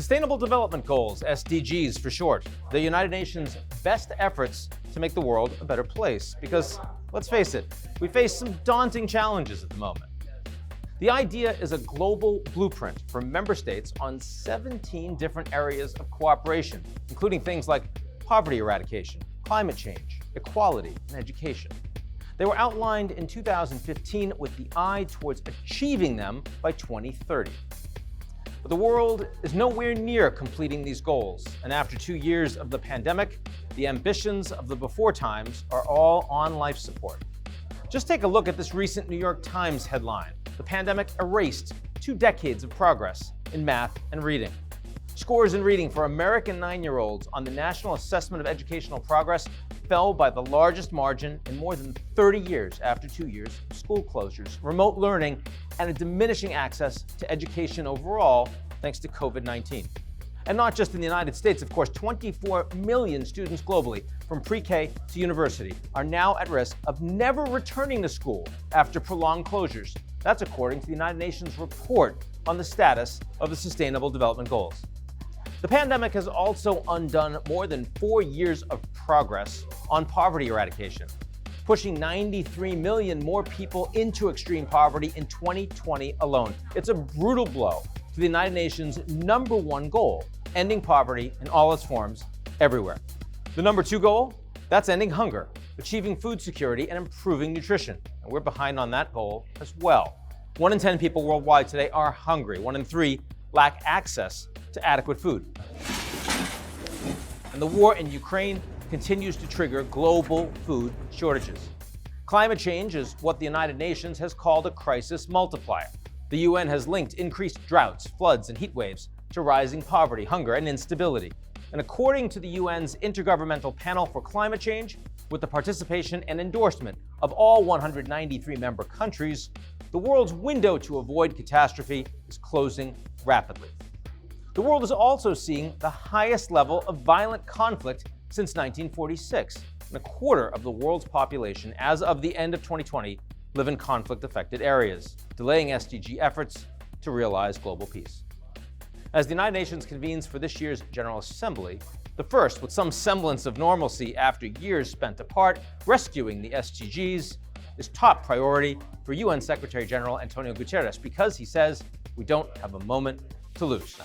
Sustainable Development Goals, SDGs for short, the United Nations' best efforts to make the world a better place. Because, let's face it, we face some daunting challenges at the moment. The idea is a global blueprint for member states on 17 different areas of cooperation, including things like poverty eradication, climate change, equality, and education. They were outlined in 2015 with the eye towards achieving them by 2030. But the world is nowhere near completing these goals, and after 2 years of the pandemic, the ambitions of the before times are all on life support. Just take a look at this recent New York Times headline. The pandemic erased 2 decades of progress in math and reading. Scores in reading for American 9-year-olds on the National Assessment of Educational Progress fell by the largest margin in more than 30 years after 2 years of school closures, remote learning, and a diminishing access to education overall thanks to COVID-19. And not just in the United States, of course, 24 million students globally from pre-K to university are now at risk of never returning to school after prolonged closures. That's according to the United Nations report on the status of the Sustainable Development Goals. The pandemic has also undone more than 4 years of progress on poverty eradication, pushing 93 million more people into extreme poverty in 2020 alone. It's a brutal blow to the United Nations' #1 goal, ending poverty in all its forms everywhere. The #2 goal, that's ending hunger, achieving food security, and improving nutrition. And we're behind on that goal as well. 1 in 10 people worldwide today are hungry. 1 in 3 lack access to adequate food. And the war in Ukraine continues to trigger global food shortages. Climate change is what the United Nations has called a crisis multiplier. The UN has linked increased droughts, floods, and heat waves to rising poverty, hunger, and instability. And according to the UN's Intergovernmental Panel for Climate Change, with the participation and endorsement of all 193 member countries, the world's window to avoid catastrophe is closing rapidly. The world is also seeing the highest level of violent conflict since 1946, and a quarter of the world's population, as of the end of 2020, live in conflict-affected areas, delaying SDG efforts to realize global peace. As the United Nations convenes for this year's General Assembly, the first with some semblance of normalcy after years spent apart, rescuing the SDGs is top priority for UN Secretary General António Guterres because he says we don't have a moment to lose.